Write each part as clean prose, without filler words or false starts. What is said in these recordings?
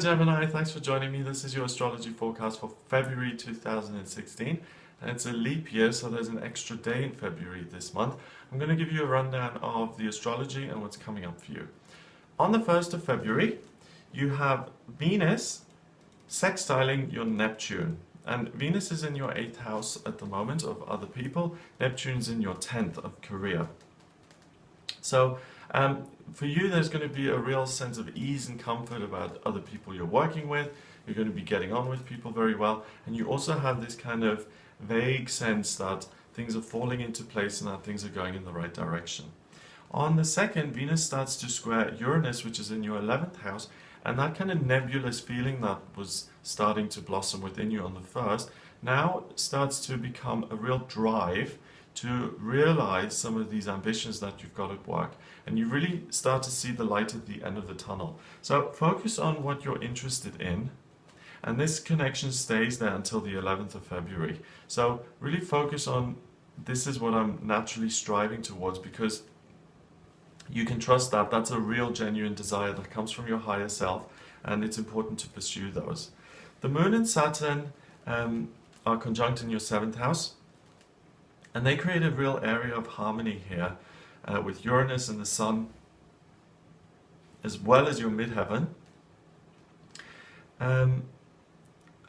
Gemini, thanks for joining me. This is your astrology forecast for February 2016. And it's a leap year, so there's an extra day in February this month. I'm going to give you a rundown of the astrology and what's coming up for you. On the 1st of February, you have Venus sextiling your Neptune. And Venus is in your 8th house at the moment of other people. Neptune's in your 10th of career. So for you, there's going to be a real sense of ease and comfort about other people you're working with. You're going to be getting on with people very well. And you also have this kind of vague sense that things are falling into place and that things are going in the right direction. On the 2nd, Venus starts to square Uranus, which is in your 11th house. And that kind of nebulous feeling that was starting to blossom within you on the 1st now starts to become a real drive to realize some of these ambitions that you've got at work, and you really start to see the light at the end of the tunnel. So focus on what you're interested in, and this connection stays there until the 11th of February. So really focus on, this is what I'm naturally striving towards, because you can trust that that's a real genuine desire that comes from your higher self, and it's important to pursue those. The Moon and Saturn are conjunct in your 7th house, and they create a real area of harmony here with Uranus and the Sun, as well as your midheaven. And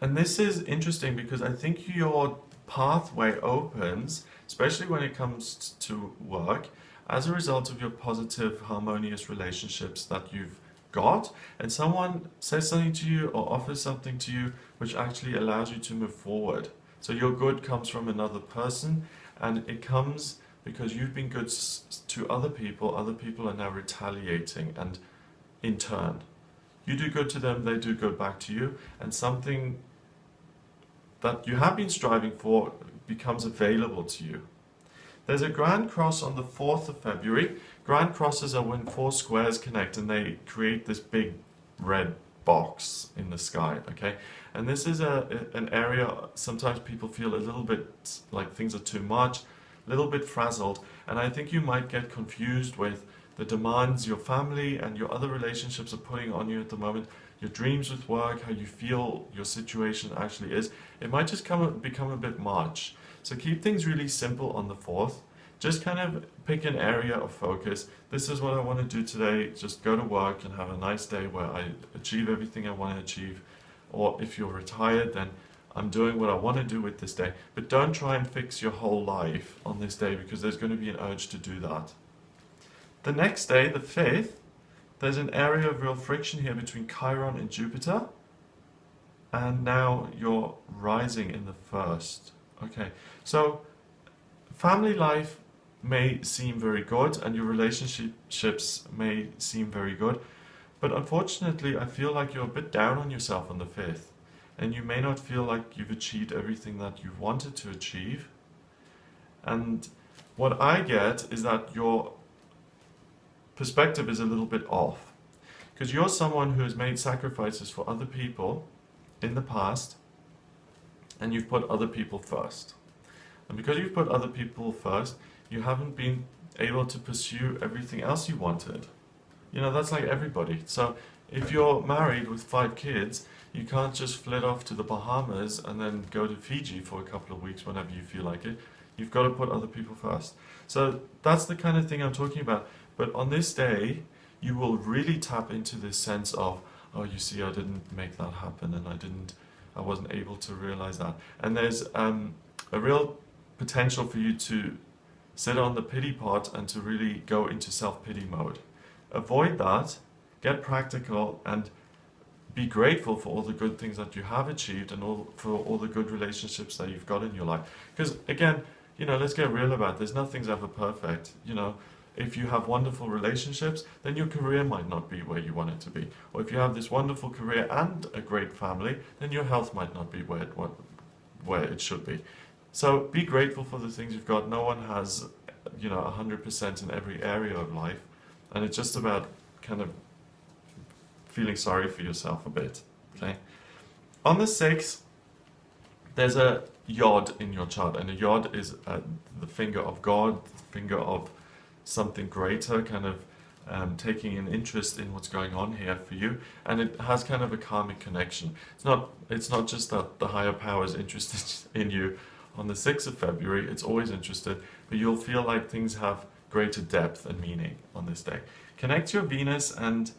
this is interesting because I think your pathway opens, especially when it comes to work, as a result of your positive, harmonious relationships that you've got, and someone says something to you or offers something to you which actually allows you to move forward. So your good comes from another person, and it comes because you've been good to other people are now retaliating, and in turn, you do good to them, they do good back to you, and something that you have been striving for becomes available to you. There's a Grand Cross on the 4th of February. Grand Crosses are when 4 squares connect and they create this big red box in the sky, okay? And this is an area, sometimes people feel a little bit like things are too much, a little bit frazzled, and I think you might get confused with the demands your family and your other relationships are putting on you at the moment, your dreams with work, how you feel your situation actually is. It might just become a bit much. So keep things really simple on the 4th. Just kind of pick an area of focus. This is what I want to do today. Just go to work and have a nice day where I achieve everything I want to achieve. Or if you're retired, then I'm doing what I want to do with this day. But don't try and fix your whole life on this day, because there's going to be an urge to do that. The next day, the 5th, there's an area of real friction here between Chiron and Jupiter. And now you're rising in the 1st. Okay, so family life may seem very good and your relationships may seem very good, but unfortunately I feel like you're a bit down on yourself on the 5th, and you may not feel like you've achieved everything that you wanted to achieve. And what I get is that your perspective is a little bit off, because you're someone who has made sacrifices for other people in the past, and you've put other people first. And because you've put other people first, you haven't been able to pursue everything else you wanted. You know, that's like everybody. So if you're married with 5 kids, you can't just flit off to the Bahamas and then go to Fiji for a couple of weeks whenever you feel like it. You've got to put other people first. So that's the kind of thing I'm talking about. But on this day, you will really tap into this sense of, oh, you see, I didn't make that happen, and I wasn't able to realize that. And there's a real potential for you to sit on the pity pot and to really go into self-pity mode. Avoid that, get practical, and be grateful for all the good things that you have achieved and for all the good relationships that you've got in your life. Because again, you know, let's get real about this. Nothing's ever perfect. You know, if you have wonderful relationships, then your career might not be where you want it to be. Or if you have this wonderful career and a great family, then your health might not be where it should be. So be grateful for the things you've got. No one has, you know, 100% in every area of life. And it's just about kind of feeling sorry for yourself a bit, okay? On the 6th, there's a yod in your chart, and a yod is the finger of God, the finger of something greater, kind of taking an interest in what's going on here for you, and it has kind of a karmic connection. It's not just that the higher power is interested in you on the 6th of February, it's always interested, but you'll feel like things have greater depth and meaning on this day. Connect your Venus and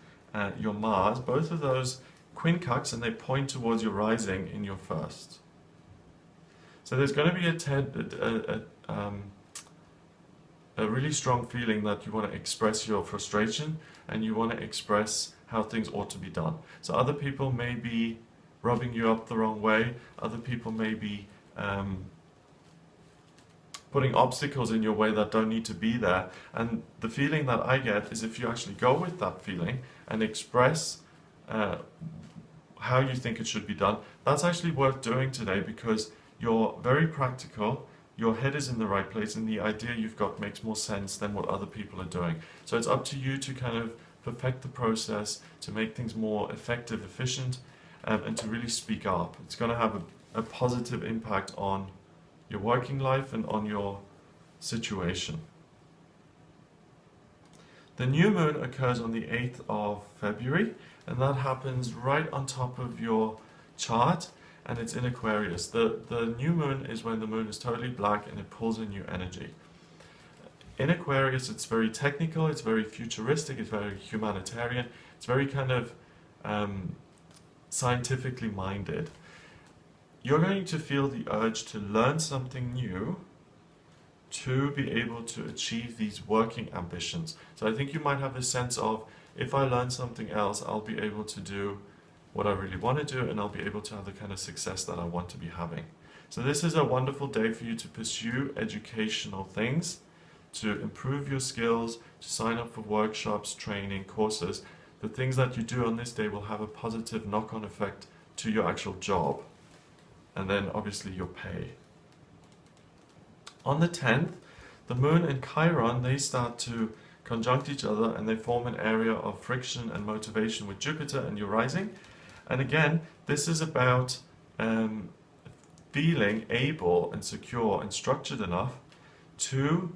your Mars, both of those quincunx, and they point towards your rising in your first. So there's going to be a really strong feeling that you want to express your frustration and you want to express how things ought to be done. So other people may be rubbing you up the wrong way, other people may be putting obstacles in your way that don't need to be there. And the feeling that I get is if you actually go with that feeling and express how you think it should be done, that's actually worth doing today, because you're very practical, your head is in the right place, and the idea you've got makes more sense than what other people are doing. So it's up to you to kind of perfect the process, to make things more effective, efficient, and to really speak up. It's going to have a positive impact on your working life and on your situation. The new moon occurs on the 8th of February, and that happens right on top of your chart, and it's in Aquarius. The new moon is when the moon is totally black and it pulls in new energy. In Aquarius, it's very technical, it's very futuristic, it's very humanitarian, it's very kind of scientifically minded. You're going to feel the urge to learn something new to be able to achieve these working ambitions. So I think you might have a sense of, if I learn something else, I'll be able to do what I really want to do, and I'll be able to have the kind of success that I want to be having. So this is a wonderful day for you to pursue educational things, to improve your skills, to sign up for workshops, training, courses. The things that you do on this day will have a positive knock-on effect to your actual job, and then obviously your pay. On the 10th, the moon and Chiron, they start to conjunct each other, and they form an area of friction and motivation with Jupiter and your rising. And again, this is about feeling able and secure and structured enough to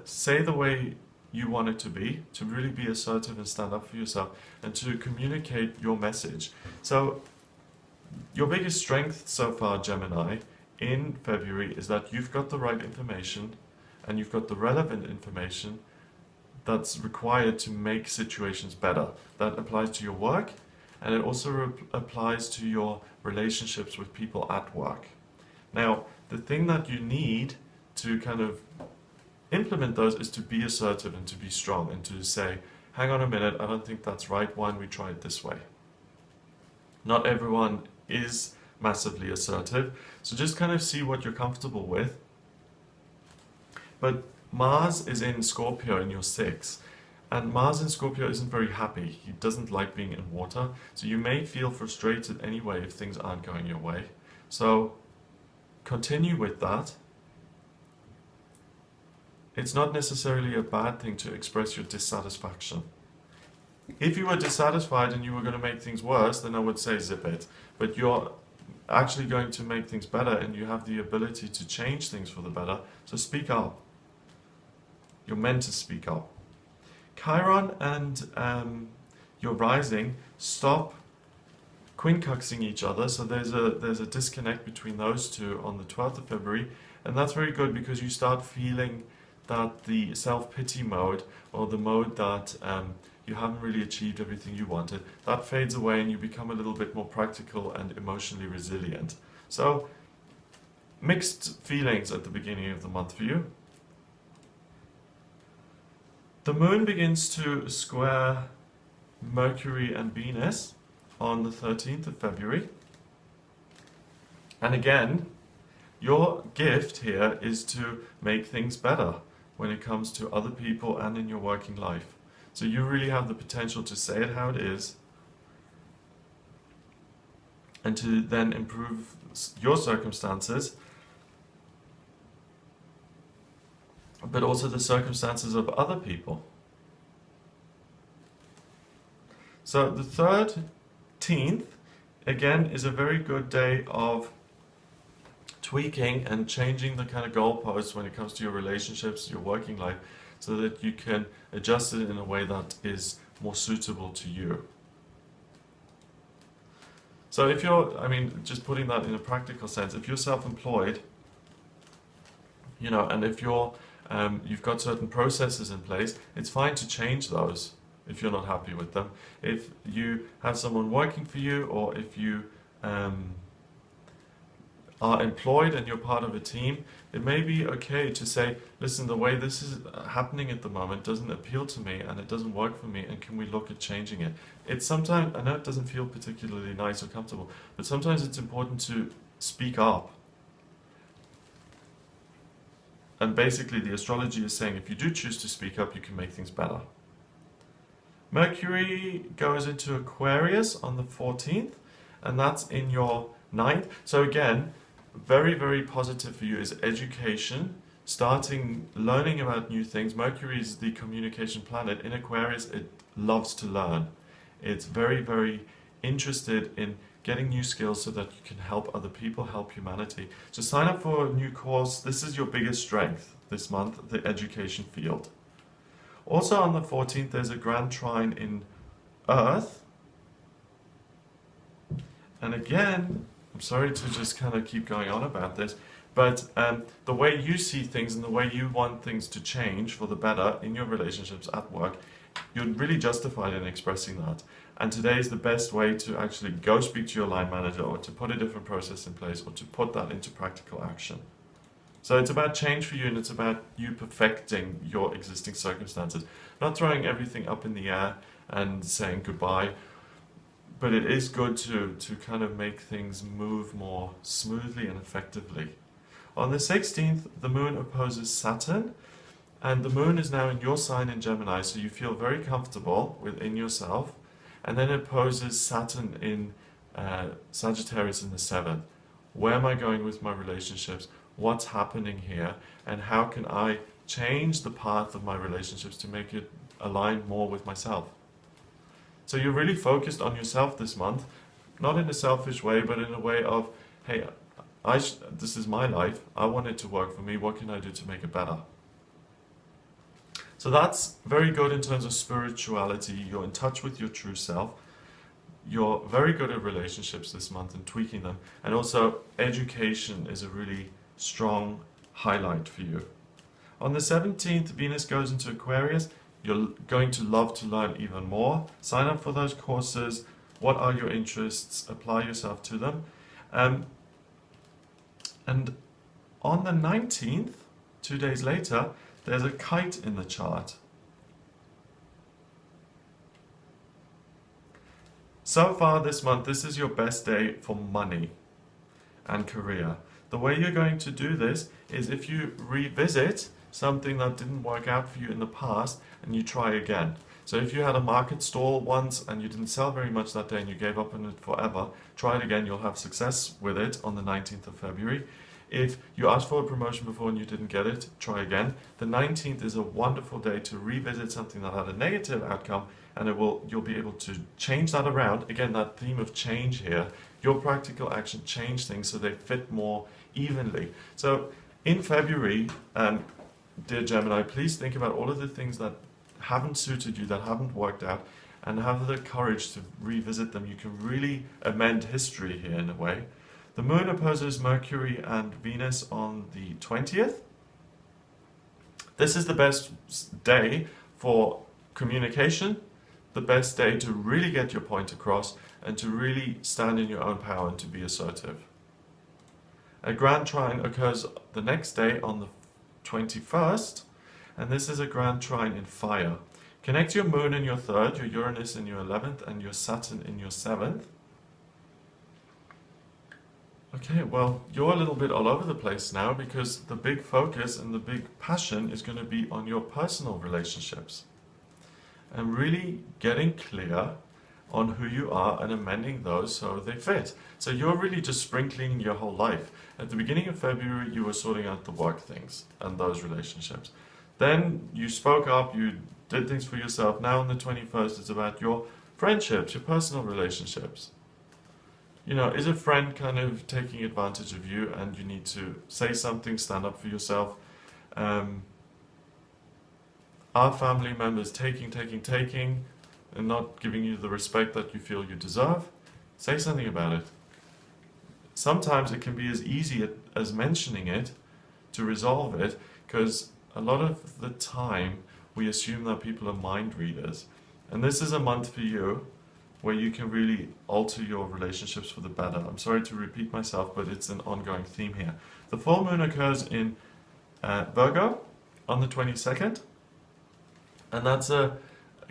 say the way you want it to be, to really be assertive and stand up for yourself, and to communicate your message. So your biggest strength so far, Gemini, in February is that you've got the right information and you've got the relevant information that's required to make situations better. That applies to your work, and it also applies to your relationships with people at work. Now, the thing that you need to kind of implement those is to be assertive and to be strong and to say, hang on a minute, I don't think that's right, why don't we try it this way? Not everyone is massively assertive, so just kind of see what you're comfortable with. But Mars is in Scorpio in your 6th, and Mars in Scorpio isn't very happy. He doesn't like being in water, so you may feel frustrated anyway if things aren't going your way. So continue with that. It's not necessarily a bad thing to express your dissatisfaction. If you were dissatisfied and you were going to make things worse, then I would say zip it. But you're actually going to make things better, and you have the ability to change things for the better, so speak up. You're meant to speak up. Chiron and your rising stop quincunxing each other, so there's a disconnect between those two on the 12th of February, and that's very good because you start feeling that the self-pity mode, or the mode that you haven't really achieved everything you wanted, that fades away and you become a little bit more practical and emotionally resilient. So mixed feelings at the beginning of the month for you. The moon begins to square Mercury and Venus on the 13th of February. And again, your gift here is to make things better when it comes to other people and in your working life. So you really have the potential to say it how it is, and to then improve your circumstances, but also the circumstances of other people. So the 13th, again, is a very good day of tweaking and changing the kind of goalposts when it comes to your relationships, your working life. so that you can adjust it in a way that is more suitable to you. So if you're, I mean, just putting that in a practical sense, if you're self-employed, you know, and if you're, you've got certain processes in place, it's fine to change those if you're not happy with them. If you have someone working for you, or if you are employed and you're part of a team, it may be okay to say, listen, the way this is happening at the moment doesn't appeal to me and it doesn't work for me, and can we look at changing it? It's sometimes, I know it doesn't feel particularly nice or comfortable, but sometimes it's important to speak up. And basically the astrology is saying if you do choose to speak up, you can make things better. Mercury goes into Aquarius on the 14th, and that's in your 9th. So again, very, very positive for you is education, starting learning about new things. Mercury is the communication planet. In Aquarius, it loves to learn. It's very, very interested in getting new skills so that you can help other people, help humanity. So sign up for a new course. This is your biggest strength this month, the education field. Also on the 14th, there's a grand trine in Earth. And again, I'm sorry to just kind of keep going on about this, but the way you see things and the way you want things to change for the better in your relationships at work, you're really justified in expressing that. And today is the best way to actually go speak to your line manager, or to put a different process in place, or to put that into practical action. So it's about change for you, and it's about you perfecting your existing circumstances, not throwing everything up in the air and saying goodbye. But it is good to kind of make things move more smoothly and effectively. On the 16th, the moon opposes Saturn, and the moon is now in your sign in Gemini, so you feel very comfortable within yourself. And then it opposes Saturn in Sagittarius in the 7th. Where am I going with my relationships? What's happening here? And how can I change the path of my relationships to make it align more with myself? So you're really focused on yourself this month, not in a selfish way, but in a way of, hey, this is my life, I want it to work for me, what can I do to make it better? So that's very good in terms of spirituality. You're in touch with your true self. You're very good at relationships this month and tweaking them. And also education is a really strong highlight for you. On the 17th, Venus goes into Aquarius. You're going to love to learn even more. Sign up for those courses. What are your interests? Apply yourself to them. And on the 19th, 2 days later, there's a kite in the chart. So far this month, this is your best day for money and career. The way you're going to do this is if you revisit something that didn't work out for you in the past and you try again. So if you had a market stall once and you didn't sell very much that day and you gave up on it forever, try it again, you'll have success with it on the 19th of February. If you asked for a promotion before and you didn't get it, try again. The 19th is a wonderful day to revisit something that had a negative outcome, and you'll be able to change that around. Again, that theme of change here, your practical action, change things so they fit more evenly. So in February, dear Gemini, please think about all of the things that haven't suited you, that haven't worked out, and have the courage to revisit them. You can really amend history here in a way. The moon opposes Mercury and Venus on the 20th. This is the best day for communication, the best day to really get your point across and to really stand in your own power and to be assertive. A grand trine occurs the next day on the 21st, and this is a grand trine in fire. Connect your moon in your 3rd, your Uranus in your 11th, and your Saturn in your 7th. Okay, well, you're a little bit all over the place now because the big focus and the big passion is going to be on your personal relationships. And really getting clear on who you are and amending those so they fit. So you're really just sprinkling your whole life. At the beginning of February, you were sorting out the work things and those relationships. Then you spoke up, you did things for yourself. Now on the 21st, it's about your friendships, your personal relationships. You know, is a friend kind of taking advantage of you and you need to say something, stand up for yourself? Are family members taking, and not giving you the respect that you feel you deserve? Say something about it. Sometimes it can be as easy as mentioning it to resolve it, because a lot of the time we assume that people are mind readers. And this is a month for you where you can really alter your relationships for the better. I'm sorry to repeat myself, but it's an ongoing theme here. The full moon occurs in Virgo on the 22nd, and that's a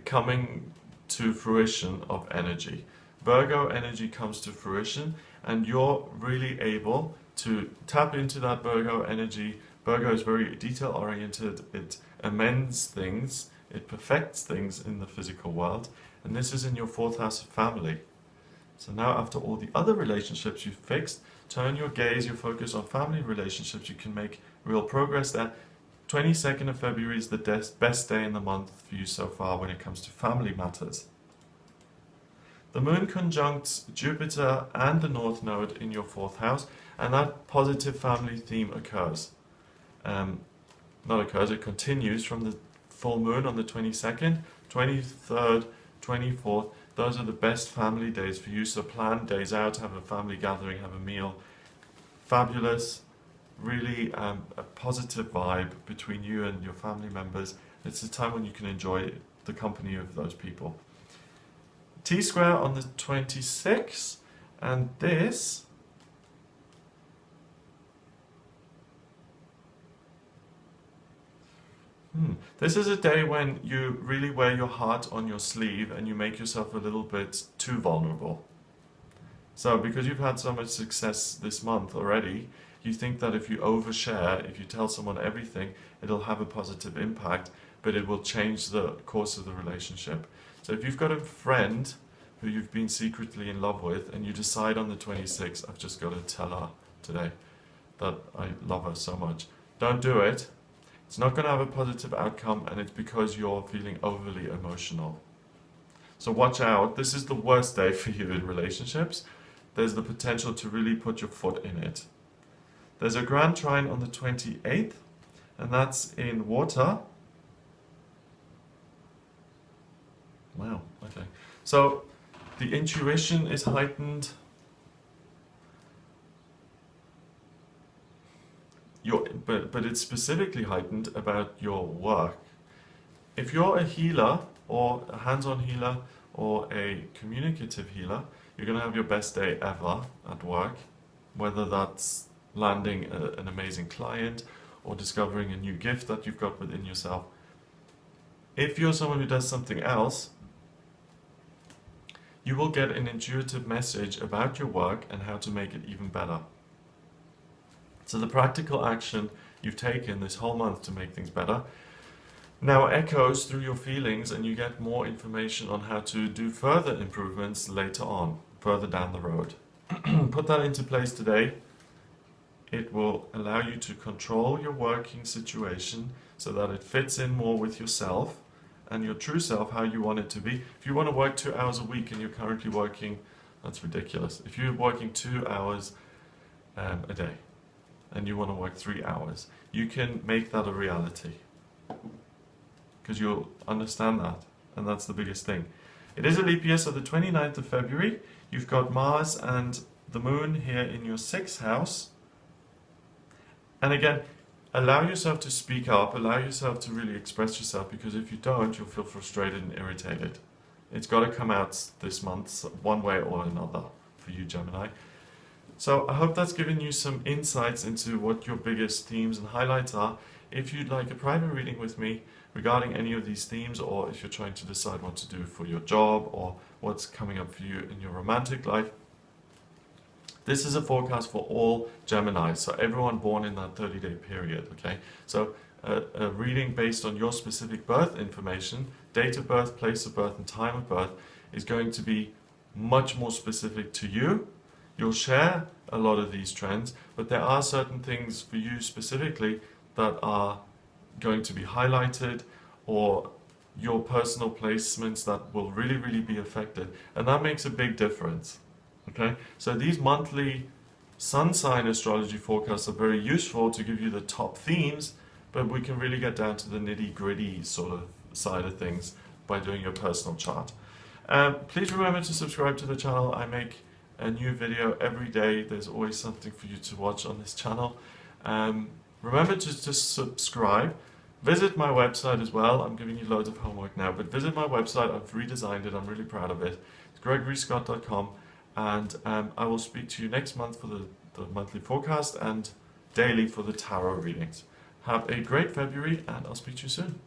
coming to fruition of energy. Virgo energy comes to fruition, and you're really able to tap into that Virgo energy. Virgo is very detail oriented, it amends things, it perfects things in the physical world, and this is in your 4th house of family. So now, after all the other relationships you've fixed, turn your gaze, your focus on family relationships. You can make real progress there. 22nd of February is the best day in the month for you so far when it comes to family matters. The moon conjuncts Jupiter and the North Node in your 4th house, and that positive family theme occurs. It continues from the full moon on the 22nd, 23rd, 24th. Those are the best family days for you, so plan days out, have a family gathering, have a meal. Fabulous, really a positive vibe between you and your family members. It's a time when you can enjoy the company of those people. T-square on the 26th, and this is a day when you really wear your heart on your sleeve and you make yourself a little bit too vulnerable. So because you've had so much success this month already, you think that if you overshare, if you tell someone everything, it'll have a positive impact, but it will change the course of the relationship. So if you've got a friend who you've been secretly in love with and you decide on the 26th, I've just got to tell her today that I love her so much, don't do it. It's not going to have a positive outcome, and it's because you're feeling overly emotional. So watch out. This is the worst day for you in relationships. There's the potential to really put your foot in it. There's a grand trine on the 28th, and that's in water. Wow, okay. So the intuition is heightened. But it's specifically heightened about your work. If you're a healer, or a hands-on healer, or a communicative healer, you're going to have your best day ever at work, whether that's landing an amazing client or discovering a new gift that you've got within yourself. If you're someone who does something else, you will get an intuitive message about your work and how to make it even better. So the practical action you've taken this whole month to make things better now echoes through your feelings, and you get more information on how to do further improvements later on, further down the road. Put that into place today. It will allow you to control your working situation so that it fits in more with yourself and your true self, how you want it to be. If you want to work 2 hours a week and you're currently working, that's ridiculous. If you're working 2 hours a day and you want to work 3 hours, you can make that a reality, because you'll understand that, and that's the biggest thing. It is a leap year, so the 29th of February, you've got Mars and the Moon here in your 6th house. And again, allow yourself to speak up, allow yourself to really express yourself, because if you don't, you'll feel frustrated and irritated. It's got to come out this month, one way or another, for you, Gemini. So I hope that's given you some insights into what your biggest themes and highlights are. If you'd like a private reading with me regarding any of these themes, or if you're trying to decide what to do for your job or what's coming up for you in your romantic life, this is a forecast for all Geminis, so everyone born in that 30-day period, okay? So a reading based on your specific birth information, date of birth, place of birth, and time of birth is going to be much more specific to you. You'll share a lot of these trends, but there are certain things for you specifically that are going to be highlighted, or your personal placements that will really, really be affected. And that makes a big difference. Okay? So these monthly sun sign astrology forecasts are very useful to give you the top themes, but we can really get down to the nitty-gritty sort of side of things by doing your personal chart. Please remember to subscribe to the channel. I make a new video every day. There's always something for you to watch on this channel. Remember to just subscribe. Visit my website as well. I'm giving you loads of homework now, but visit my website. I've redesigned it. I'm really proud of it. It's gregoryscott.com, and I will speak to you next month for the monthly forecast and daily for the tarot readings. Have a great February, and I'll speak to you soon.